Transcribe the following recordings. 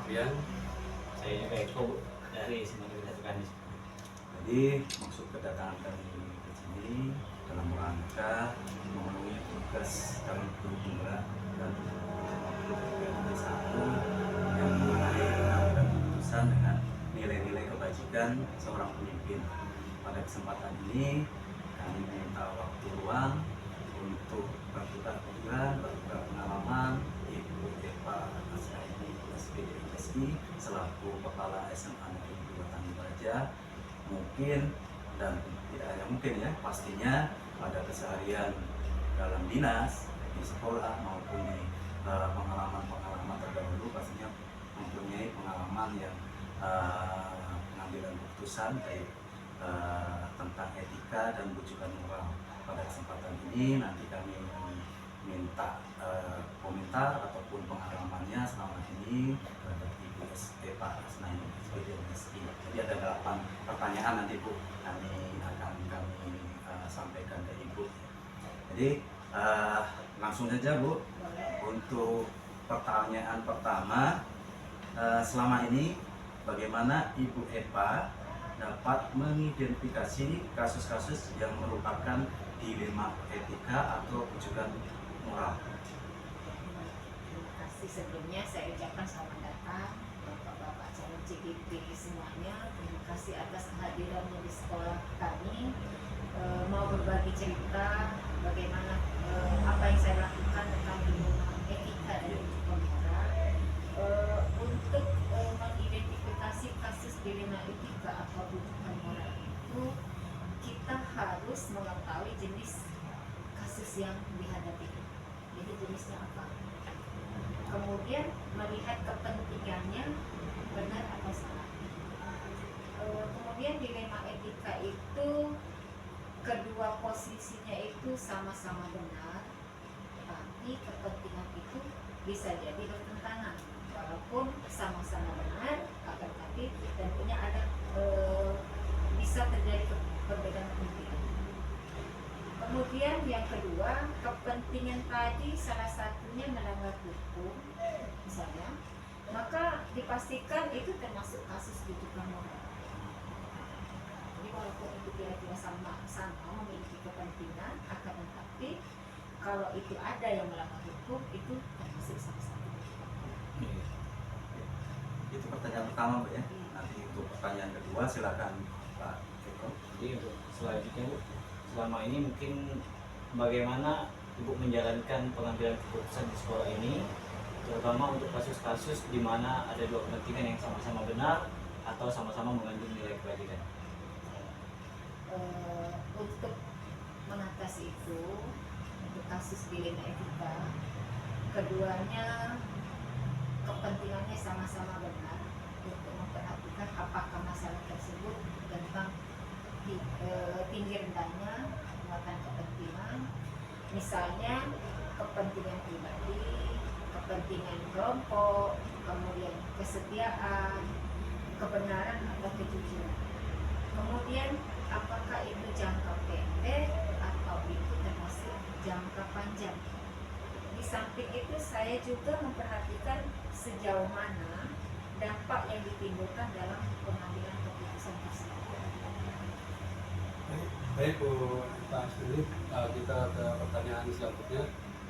Sofian. Saya juga Eko dari Semangat Sukanis. Jadi maksud kedatangan kami ke sini dalam rangka memenuhi tugas kami Pemda dan satu yang mengenai pengambilan keputusan dengan nilai-nilai kebajikan seorang pemimpin. Pada kesempatan ini kami minta waktu luang untuk bertukar pikiran, bertukar pengalaman Ibu Epa Asnaini SPD MSI selaku Kepala SMA Negeri 2 Tanjung Baja. Mungkin dan tidak hanya mungkin ya, pastinya pada keseharian dalam dinas di sekolah maupun di pengalaman-pengalaman terdahulu pastinya mempunyai pengalaman yang pengambilan keputusan baik tentang etika dan rujukan moral. Pada kesempatan ini nanti kami minta komentar ataupun pengalamannya selama ini terhadap Ibu Epa Asnaini SPD MSI. Jadi ada 8 pertanyaan nanti Bu akan kami sampaikan ke Ibu. Jadi langsung saja Bu. Untuk pertanyaan pertama, selama ini bagaimana Ibu Epa dapat mengidentifikasi kasus-kasus yang merupakan dilema etika atau rujukan moral? Terima kasih sebelumnya saya ucapkan selamat datang Bapak-bapak calon CGP semuanya. Terima kasih atas kehadirannya di sekolah kami. Mau berbagi cerita bagaimana apa yang saya lakukan tentang dilema etika dan rujukan moral. Untuk mengidentifikasi kasus dilema etika atau rujukan moral itu kita harus mengetahui jenis kasus yang dihadapi. Jadi jenisnya apa? Kemudian melihat kepentingannya benar atau salah. Kemudian dilema etika itu kedua posisinya itu sama-sama benar, tapi kepentingan itu bisa jadi bertentangan. Walaupun sama-sama benar, akan tapi tentunya ada bisa terjadi perbedaan kepentingan. Kemudian yang kedua, kepentingan tadi salah satunya melanggar hukum, misalnya, maka dipastikan itu termasuk kasus rujukan moral. Jadi walaupun itu kira-kira sama memiliki kepentingan, akan tetapi kalau itu ada yang melanggar hukum, itu termasuk salah satu. Itu pertanyaan pertama Bu ya. Nanti untuk pertanyaan kedua silakan Pak Eko. Jadi untuk selanjutnya Bu, selama ini mungkin bagaimana Ibu menjalankan pengambilan keputusan di sekolah ini, terutama untuk kasus-kasus di mana ada dua kepentingan yang sama-sama benar atau sama-sama mengandung nilai kebajikan. Untuk mengatasi itu, untuk kasus dilema etika, keduanya kepentingannya sama-sama benar untuk memperhatikan apakah masalah tersebut tentang tinggi rendahnya muatan kepentingan, misalnya kepentingan pribadi, kepentingan kelompok, kemudian kesetiaan, kebenaran atau kejujuran. Kemudian apakah itu jangka pendek atau itu termasuk jangka panjang. Di samping itu saya juga memperhatikan sejauh mana dampak yang ditimbulkan dalam pengambilan keputusan tersebut. Baik Bu Pak Asnaini, kita ke pertanyaan selanjutnya.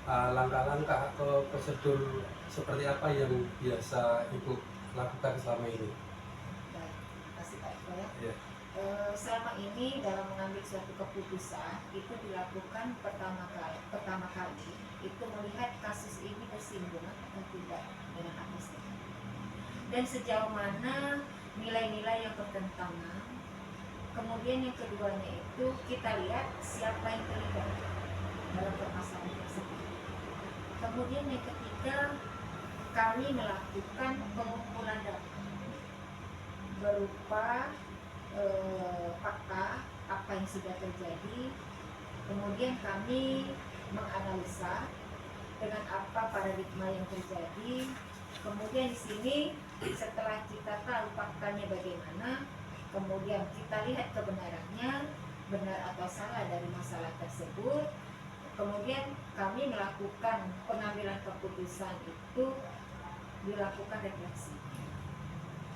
Langkah-langkah atau prosedur seperti apa yang biasa Ibu lakukan selama ini? Baik, terima kasih Pak Eko ya. Ya. Selama ini dalam mengambil suatu keputusan itu dilakukan pertama kali itu melihat kasus ini bersinggungan atau tidak dengan atas dan sejauh mana nilai-nilai yang bertentangan. Kemudian yang keduanya itu kita lihat siapa yang terlibat dalam permasalahan tersebut. Kemudian yang ketiga, kami melakukan pengumpulan data berupa fakta apa yang sudah terjadi. Kemudian kami menganalisa dengan apa paradigma yang terjadi. Kemudian di sini setelah kita tahu faktanya bagaimana, kemudian kita lihat kebenarannya, benar atau salah dari masalah tersebut. Kemudian kami melakukan pengambilan keputusan itu dilakukan refleksi.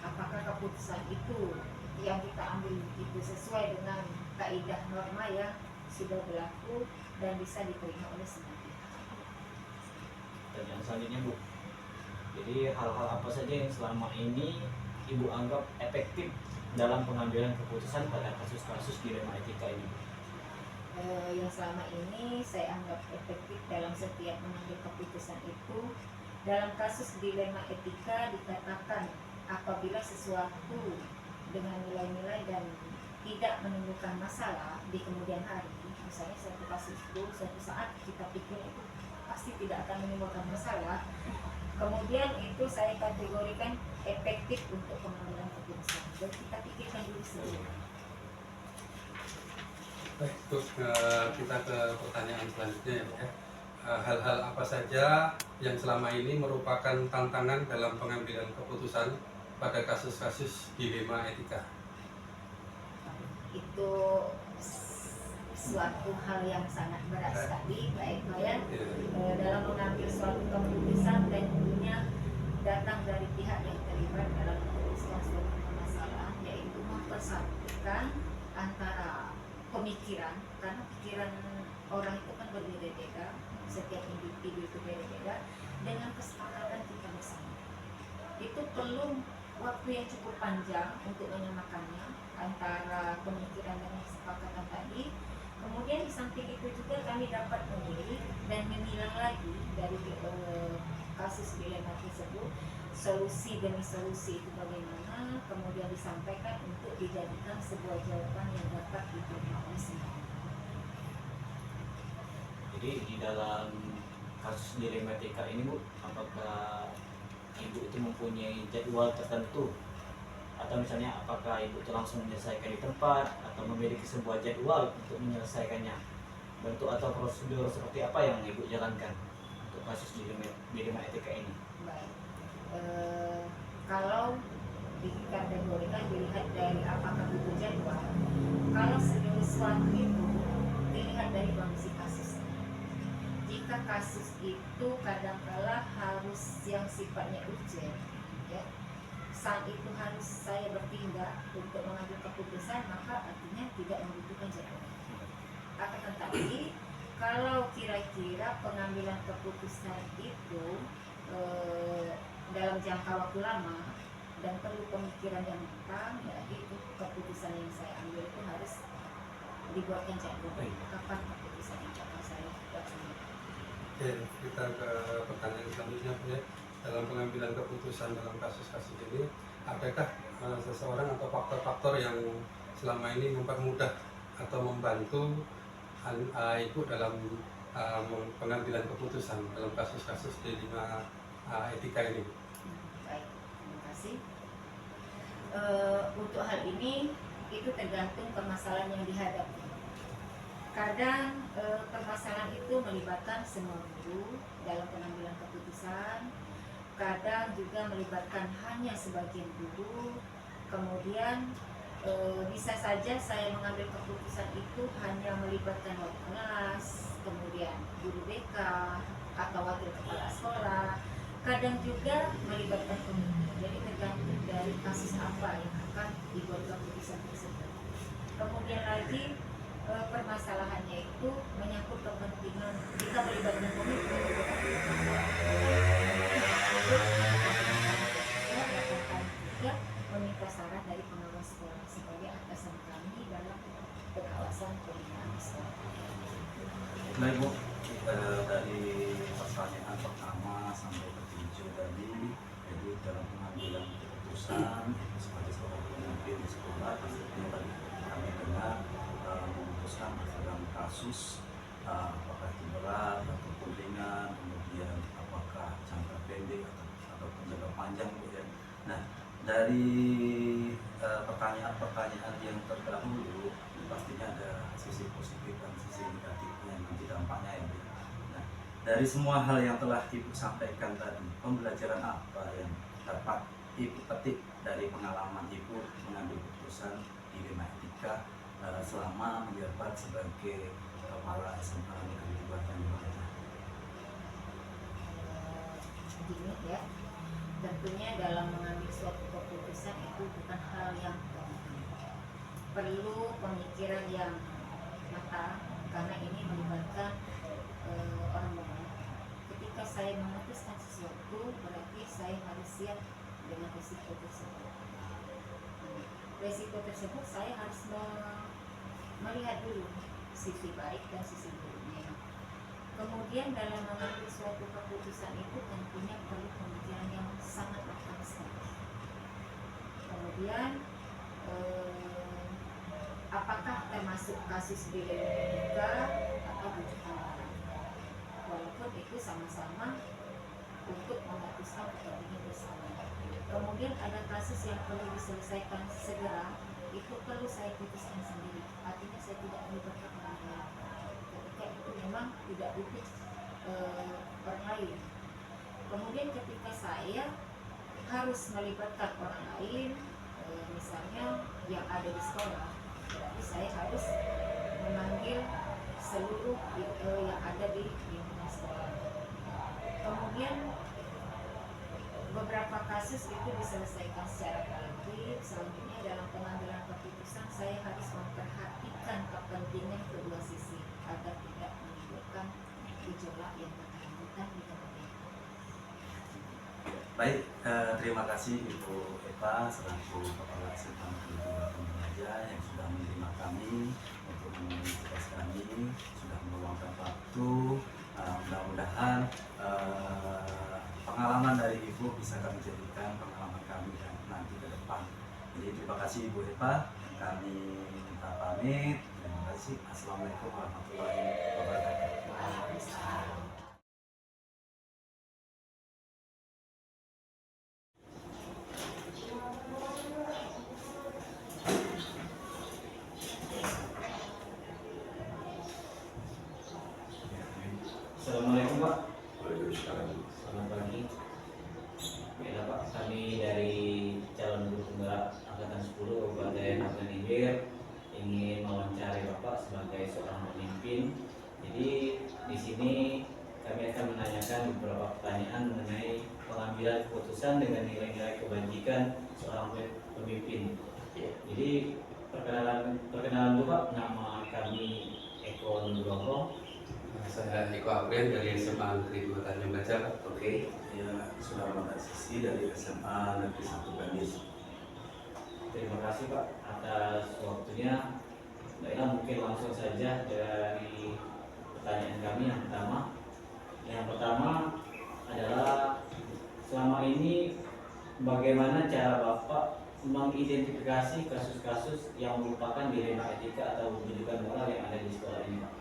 apakah keputusan itu yang kita ambil itu sesuai dengan kaidah norma yang sudah berlaku dan bisa diterima oleh semua pihak. Dan yang selanjutnya Bu, jadi hal-hal apa saja yang selama ini Ibu anggap efektif dalam pengambilan keputusan pada kasus-kasus dilema etika ini? Yang selama ini saya anggap efektif dalam setiap mengambil keputusan itu, dalam kasus dilema etika dikatakan apabila sesuatu dengan nilai-nilai dan tidak menimbulkan masalah di kemudian hari, misalnya suatu kasus itu suatu saat kita pikir itu pasti tidak akan menimbulkan masalah, kemudian itu saya kategorikan efektif untuk pengambilan keputusan. Jadi kita pikirkan dulu sebelum. Baik, terus kita ke pertanyaan selanjutnya ya, Pak, ya. Hal-hal apa saja yang selama ini merupakan tantangan dalam pengambilan keputusan pada kasus-kasus dilema etika? Itu suatu hal yang sangat berat sekali, baik Noyan. Dalam mengambil suatu keputusan tentunya datang dari pihak yang terlibat dalam memutuskan suatu permasalahan, yaitu mempersatukan antara pemikiran, karena pikiran orang itu kan berbeda-beda, setiap individu itu beda-beda, dengan kesepakatan kita bersama. Itu perlu waktu yang cukup panjang untuk menyamakannya antara pemikiran dan kesepakatan tadi. Kemudian di samping itu juga kami dapat memilih dan memilah lagi dari kasus dilema tersebut, solusi demi solusi itu bagaimana, kemudian disampaikan untuk dijadikan sebuah jawaban yang dapat diterima oleh semua. Jadi di dalam kasus dilema etika ini Bu, apakah Ibu itu mempunyai jadwal tertentu, atau misalnya apakah Ibu itu langsung menyelesaikan di tempat atau memiliki sebuah jadwal untuk menyelesaikannya? Bentuk atau prosedur seperti apa yang Ibu jalankan untuk kasus dilema etika ini? Baik, kalau dikategorikan dilihat dari apakah butuh jadwal, kalau segala sesuatu itu dilihat dari kondisi kasusnya. Jika kasus itu kadangkala harus yang sifatnya urgent, ya, saat itu harus saya bertindak untuk mengambil keputusan, maka artinya tidak membutuhkan jadwal. Akan tetapi kalau kira-kira pengambilan keputusan itu dalam jangka waktu lama dan perlu pemikiran yang matang, ya itu keputusan yang saya ambil itu harus dibuatkan jadwal. Kapan keputusan yang akan saya laksanakan? Oke, kita ke pertanyaan selanjutnya, Pak, ya. Dalam pengambilan keputusan dalam kasus-kasus ini, adakah seseorang atau faktor-faktor yang selama ini mempermudah atau membantu Ibu dalam pengambilan keputusan dalam kasus-kasus dilema etika ini? Baik, terima kasih. Untuk hal ini itu tergantung permasalahan yang dihadapi. Kadang permasalahan itu melibatkan semua guru dalam pengambilan keputusan, kadang juga melibatkan hanya sebagian guru. Kemudian bisa saja saya mengambil keputusan itu hanya melibatkan wali kelas, kemudian guru BK atau wakil kepala sekolah. Kadang juga melibatkan pemimpin. Jadi tergantung dari kasus apa yang akan dibuat keputusan tersebut. Kemudian lagi permasalahannya itu menyangkut kepentingan, jika melibatkan pemimpin, juga meminta saran dari pengawas sekolah sebagai atasan kami dalam pengawasan pembinaan sekolah. Baik Bu, dari pertanyaan pertama sampai ke-7 tadi, jadi dalam pengambilan keputusan itu sebagai seorang pemimpin di sekolah, pastinya tadi kami dengar memutuskan dalam kasus apakah itu berat atau ringan, kemudian apakah jangka pendek ataupun jangka panjang Bu, ya. Nah, dari pertanyaan-pertanyaan yang terdahulu pastinya ada sisi positif dan sisi negatifnya, nanti dampaknya ya Bu. Nah, dari semua hal yang telah Ibu sampaikan tadi, pembelajaran apa yang dapat Ibu petik dari pengalaman Ibu mengambil keputusan dilema etika selama menjabat sebagai kepala SMA Negeri 2 Tanjung Balai? Gini ya, tentunya dalam mengambil suatu keputusan itu bukan hal yang gampang. Perlu pemikiran yang matang karena ini melibatkan orang banyak. Ketika saya memutuskan sesuatu, berarti saya harus siap dengan risiko tersebut. Risiko tersebut saya harus melihat dulu sisi baik dan sisi buruknya. Kemudian dalam mengambil suatu keputusan itu tentunya perlu pemikiran yang sangat matang sekali. Kemudian apakah termasuk kasus dilema atau bujukan orang, walaupun itu sama-sama untuk memutuskan kepentingan bersama. Kemudian ada kasus yang perlu diselesaikan segera, itu perlu saya putuskan sendiri, artinya saya tidak melibatkan orang lain. Ketika itu memang tidak butuh orang lain. Kemudian ketika saya harus melibatkan orang lain, misalnya yang ada di sekolah, berarti saya harus memanggil seluruh yang ada di lingkungan sekolah. Kemudian beberapa kasus itu diselesaikan secara kolektif. Selanjutnya dalam pengambilan keputusan saya harus memperhatikan kepentingan kedua sisi agar tidak menimbulkan gejolak yang berkelanjutan di kemudian. Baik, terima kasih Ibu Eva selaku Kepala Sistem Kedua Pembelajar yang sudah menerima kami untuk memenuhi tugas kami, sudah meluangkan waktu. Mudah-mudahan pengalaman dari Ibu bisa kami jadikan pengalaman kami nanti ke depan. Jadi terima kasih Ibu Eva, kami minta pamit. Terima kasih. Assalamualaikum warahmatullahi wabarakatuh. Assalamualaikum Pak. Waalaikumsalam. Selamat pagi. Baiklah Pak, kami dari calon guru penggerak angkatan 10 Kabupaten Agam Ilir ingin mewawancari Bapak sebagai seorang pemimpin. Jadi di sini kami akan menanyakan beberapa pertanyaan mengenai pengambilan keputusan dengan nilai-nilai kebajikan seorang pemimpin. Jadi perkenalan dulu Pak, nama kami Eko Nugroho. Saya Eko Aprian dari SMA Negeri 2 Tanjung Baca. Oke. Ya, sudah Muhammad Sisi dari SMA Negeri 1 Bandung. Terima kasih Pak atas waktunya. Baiklah, mungkin langsung saja dari pertanyaan kami yang pertama. Yang pertama adalah selama ini bagaimana cara Bapak mengidentifikasi kasus-kasus yang merupakan dilema etika atau pendidikan moral yang ada di sekolah ini Pak?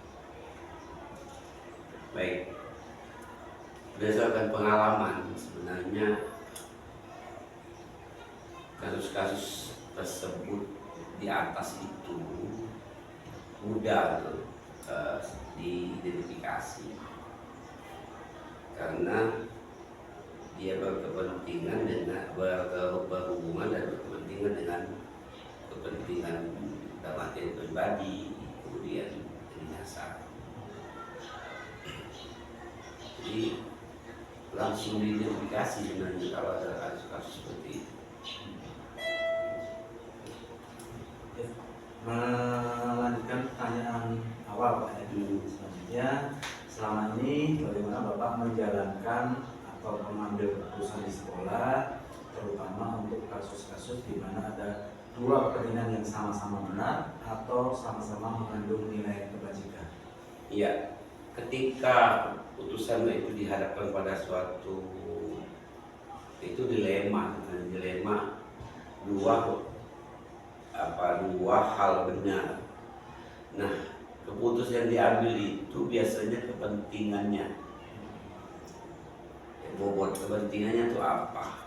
Baik. Berdasarkan pengalaman, sebenarnya kasus-kasus tersebut di atas itu mudah diidentifikasi karena dia berkepentingan dengan berhubungan dan berkepentingan dengan kepentingan dalam pribadi, kemudian dinasar. Jadi langsung diidentifikasi sebenarnya kalau ada kasus-kasus seperti itu. Melanjutkan pertanyaan awal Pak Edi, selanjutnya selama ini bagaimana Bapak menjalankan atau mengambil keputusan di sekolah, terutama untuk kasus-kasus di mana ada dua kepentingan yang sama-sama benar atau sama-sama mengandung nilai kebajikan? Iya, ketika putusan itu dihadapkan pada suatu dilema dua hal benar. Nah, keputusan yang diambil itu biasanya kepentingannya, bobot kepentingannya itu apa?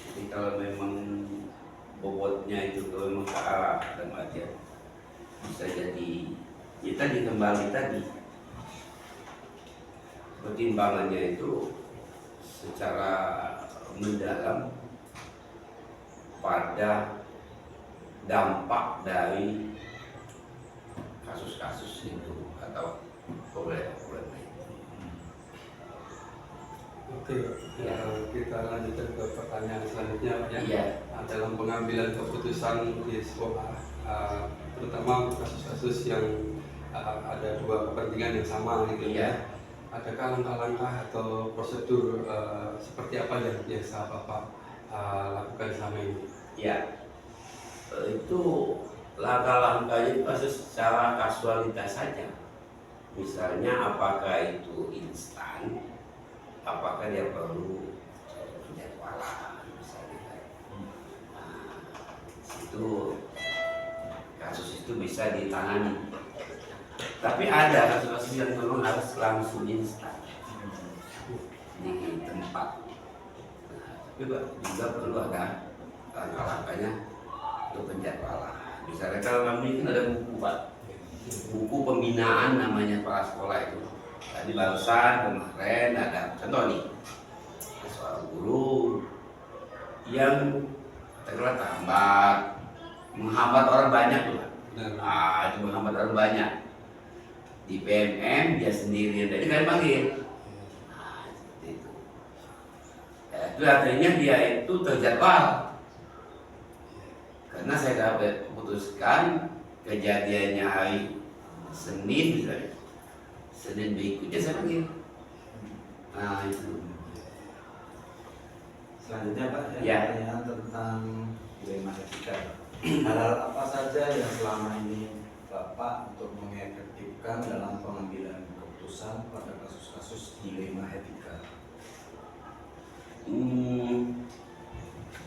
Jadi kalau memang bobotnya itu kalau memang ke arah dalam artian bisa jadi ya tadi pertimbangannya itu secara mendalam pada dampak dari kasus-kasus itu atau problem itu. Oke, kita lanjutkan ke pertanyaan selanjutnya Pak ya. Iya. Dalam pengambilan keputusan di sekolah, terutama untuk kasus-kasus yang ada dua kepentingan yang sama gitu Iya. ya. Adakah langkah-langkah atau prosedur seperti apa yang biasa Bapak lakukan selama ini? Ya, itu langkah-langkahnya pasti secara kasualitas saja. Misalnya apakah itu instan, apakah dia perlu jadwalan misalnya. Nah, itu kasus itu bisa ditangani. Tapi ada kasus-kasus yang memang harus langsung instan di tempat. Nah, tapi juga perlu ada langkah-langkahnya untuk penjadwalan. Misalnya kalau kami kan ada buku Pak, buku pembinaan namanya kepala sekolah itu. Tadi barusan kemarin ada contoh nih, seorang guru yang katakanlah terhambat, menghambat orang banyak tuh Pak. Itu menghambat orang banyak. Di PMM dia sendirian, jadi kalian panggil. Nah, seperti itu. Ya, itu artinya dia itu terjadwal. Karena saya dapat putuskan kejadiannya hari Senin misalnya, Senin berikutnya saya panggil. Nah itu. Selanjutnya Pak, Ya. pertanyaan tentang dilema etika. Hal-hal apa saja yang selama ini Bapak untuk mengefektifkan dalam pengambilan keputusan pada kasus-kasus dilema etika?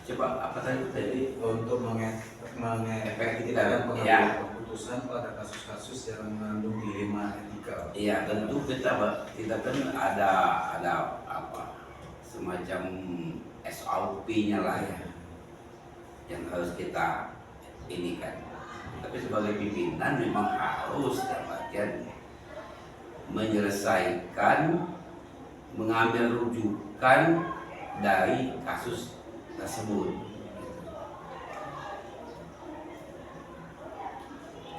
Coba apa tadi? Jadi untuk mengefektifkan pengambilan keputusan pada kasus-kasus yang mengandung dilema etika. Iya tentu kita kan ada apa semacam SOP-nya lah ya yang harus kita ini kan. Tapi sebagai pimpinan memang harus bagian menyelesaikan, mengambil rujukan dari kasus tersebut.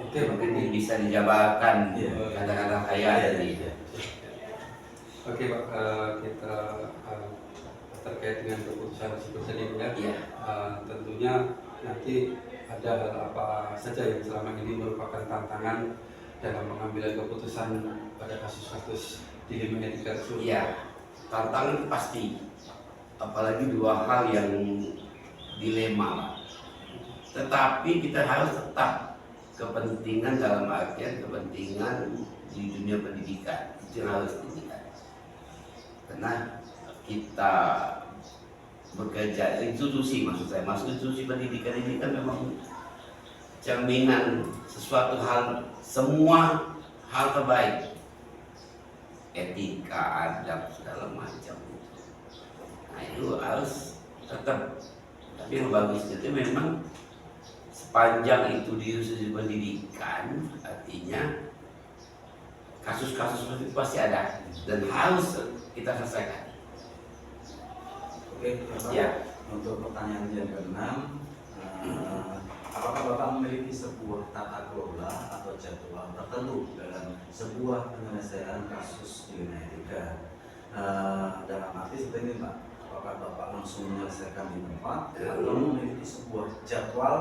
Oke, Mungkin bisa dijabarkan kata-kata saya tadi. Oke Pak, kita terkait dengan keputusan seperti ini ya. Iya. Tentunya nanti ada hal apa saja yang selama ini merupakan tantangan dalam pengambilan keputusan pada kasus-kasus dilema etika tersebut. Iya, tantangan pasti. Apalagi dua hal yang dilema lah. Tetapi kita harus tetap kepentingan dalam artian kepentingan di dunia pendidikan itu yang harus diingat. Karena kita bekerja institusi, maksud institusi pendidikan ini kan memang cerminan sesuatu hal, semua hal terbaik, etika, adab segala macam. Nah itu harus tetap. Tapi yang bagus itu memang sepanjang itu di institusi pendidikan, artinya kasus-kasus seperti itu pasti ada dan harus kita selesaikan. Oke, Bapak. Ya. Untuk pertanyaan yang keenam, apakah Bapak memiliki sebuah tata kelola atau jadwal tertentu dalam sebuah penyelesaian kasus dilema etika? Dalam arti seperti ini Pak, apakah Bapak langsung menyelesaikan di tempat atau memiliki sebuah jadwal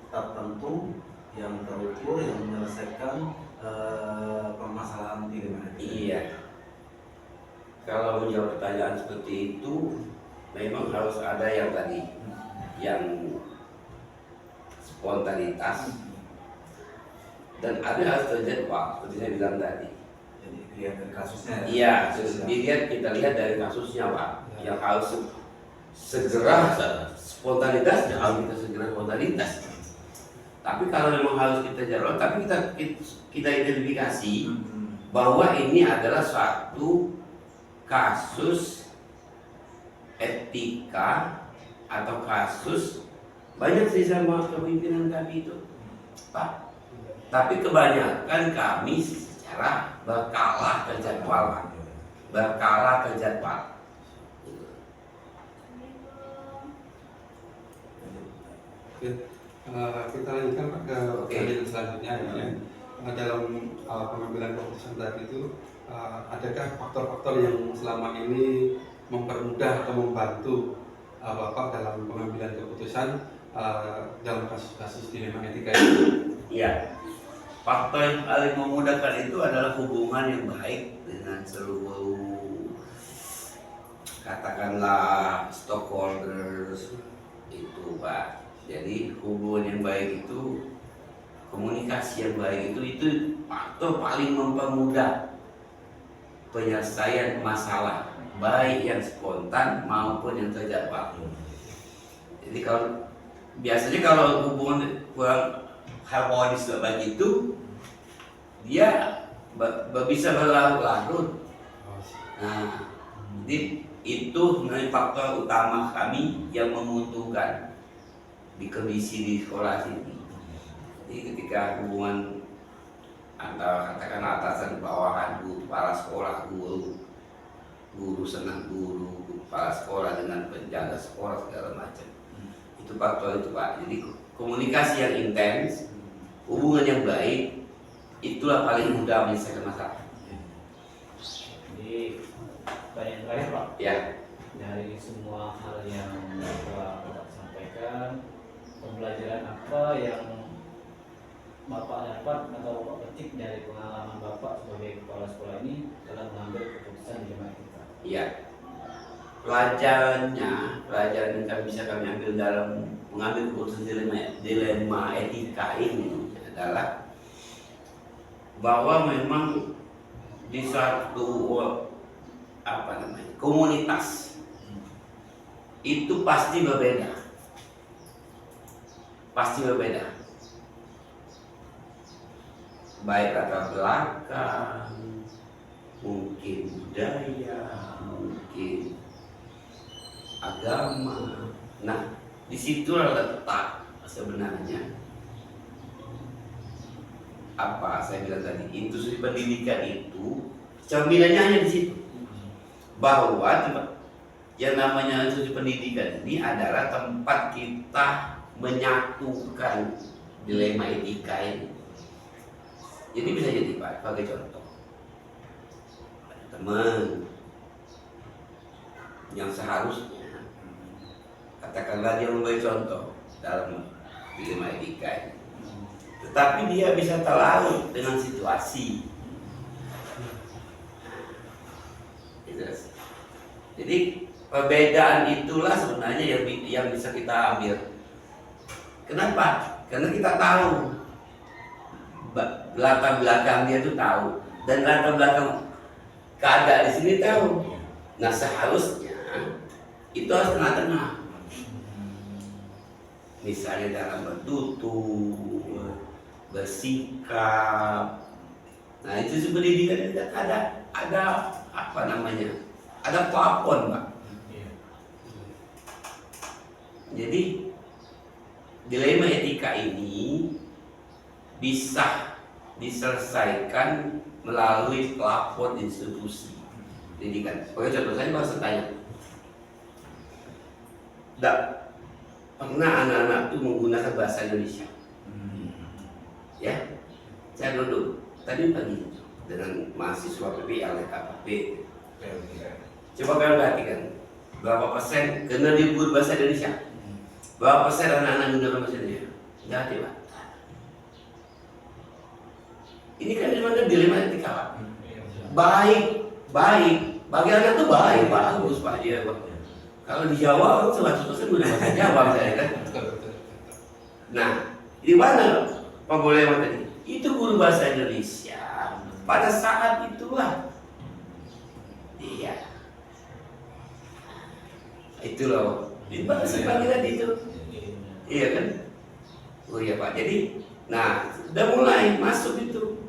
tertentu yang terukur yang menyelesaikan permasalahan dilema etika? Iya. Kalau menjawab pertanyaan seperti itu, memang harus ada yang tadi, yang spontanitas, dan ada harus terjadwal, seperti saya bilang tadi. Jadi dilihat dari kasusnya. Iya, kita lihat dari kasusnya Pak, yang harus segera spontanitas, harus kita segera spontanitas. Tapi kalau memang harus kita jadwal, tapi kita identifikasi bahwa ini adalah suatu kasus etika atau kasus banyak sih sama kepemimpinan kami itu Pak, tapi kebanyakan kami secara berkala terjadwal. Oke, kita lanjutkan Pak ke pertanyaan selanjutnya ya. Dalam pengambilan keputusan tadi itu, adakah faktor-faktor yang selama ini mempermudah atau membantu Bapak dalam pengambilan keputusan dalam kasus-kasus dilema etika ini? Iya. Faktor yang paling memudahkan itu adalah hubungan yang baik dengan seluruh, katakanlah, stakeholders itu, Pak. Jadi hubungan yang baik itu, komunikasi yang baik itu faktor paling mempermudah penyelesaian masalah, baik yang spontan maupun yang terjadwal. Jadi biasanya kalau hubungan kurang harmonis baik itu, dia bisa berlarut-larut. Nah, jadi itu sebenarnya faktor utama kami yang menguntungkan di kondisi di sekolah ini. Jadi ketika hubungan antara, katakanlah, atasan bawahan, guru, kepala sekolah, guru senang guru, kepala sekolah dengan penjaga sekolah segala macam, itu faktor itu, Pak. Jadi komunikasi yang intens, hubungan yang baik, itulah paling mudah menyelesaikan masalah. Jadi banyak sekali Pak Ya, dari semua hal yang Bapak sampaikan, pembelajaran apa yang Bapak dapat atau Bapak petik dari pengalaman Bapak sebagai kepala sekolah ini dalam mengambil keputusan di jemaah kita. iya. Pelajaran yang bisa kami ambil dalam mengambil keputusan dilema etika ini adalah bahwa memang di suatu komunitas itu pasti berbeda, baik latar belakang, mungkin budaya, mungkin agama. Nah, disitulah letak sebenarnya apa saya bilang tadi, institusi pendidikan itu cerminannya hanya di situ, bahwa yang namanya institusi pendidikan ini adalah tempat kita menyatukan dilema etika ini. Jadi bisa jadi, Pak, sebagai contoh, ada teman yang seharusnya, katakanlah, dia memberi contoh dalam dilema etika ini, tetapi dia bisa terlarut dengan situasi. Jadi perbedaan itulah sebenarnya yang bisa kita ambil. Kenapa? Karena kita tahu latar belakang dia itu tahu, dan latar belakang keadaan di sini tahu. Nah, seharusnya itu harus tengah-tengah. Misalnya dalam bertutur, bersikap. Nah, itu pendidikan itu ada ada plafon, Pak. Jadi dilema etika ini bisa diselesaikan melalui plafon institusi pendidikan. Sebagai contoh, saya bahasa tanya, tidak pernah anak-anak itu menggunakan bahasa Indonesia. Ya, saya duduk tadi pagi dengan mahasiswa PPL, KPP. Coba kalian perhatikan, berapa persen kena di guru bahasa Indonesia? Berapa persen anak-anak menggunakan bahasa Indonesia? Tidak ada, Pak. Ini kan dimana dilema etika, Pak. Baik, bagi anak itu baik, bagus, Pak. Iya, Pak. Kalau di Jawa, 100% udah bahasa Jawa, misalnya kan. Nah, di mana pembolehan tadi? Itu guru bahasa Indonesia. Pada saat itulah, iya, itulah. Di bahasa panggilan itu, iya kan? Oh iya, Pak. Jadi, nah, sudah mulai masuk itu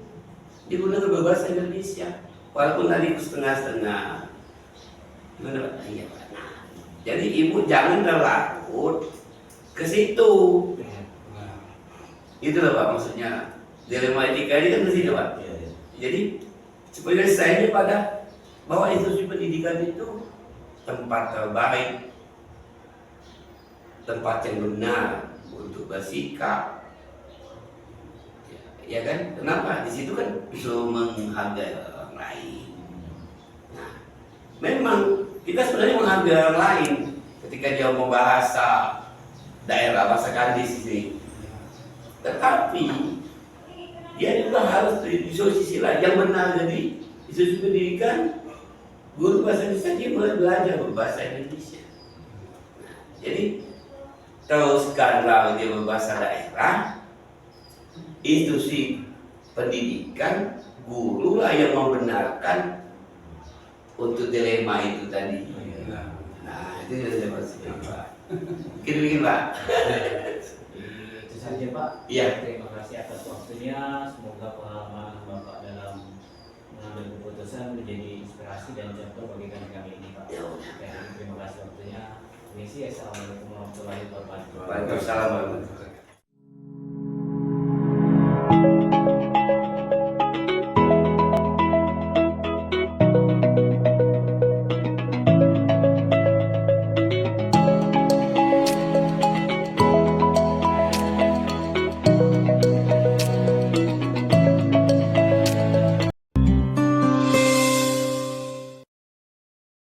digunakan berbahasa Indonesia, walaupun tadi setengah-setengah. Gimana, Pak? Iya, Pak. Nah, jadi ibu jangan terlarut ke situ. Itu loh, Pak, maksudnya dilema etika ini kan ke situ, Pak. Jadi sebenarnya saya pada bahwa institusi pendidikan itu tempat terbaik, tempat yang benar untuk bersikap, ya kan? Kenapa? Di situ kan bisa menghargai orang lain. Nah, memang Kita sebenarnya mengambil orang lain ketika dia mau bahasa daerah, bahasa Kandis ini. Tetapi dia juga harus di sisi lain yang benar. Jadi di sisi pendidikan, guru bahasa Indonesia dia mulai belajar berbahasa Indonesia. Nah, jadi teruskanlah dia berbahasa daerah, institusi pendidikan, guru lah yang membenarkan untuk dilema itu tadi. Nah, itu yang saya maksudkan, Pak. Mungkin Pak. Itu saja Pak. Iya. Terima kasih atas waktunya. Semoga pengalaman Bapak dalam mengambil keputusan menjadi inspirasi dan contoh bagi kami ini Pak. Ya. Terima kasih waktunya. Misi. Assalamualaikum warahmatullahi wabarakatuh. Waalaikumsalam warahmatullahi wabarakatuh.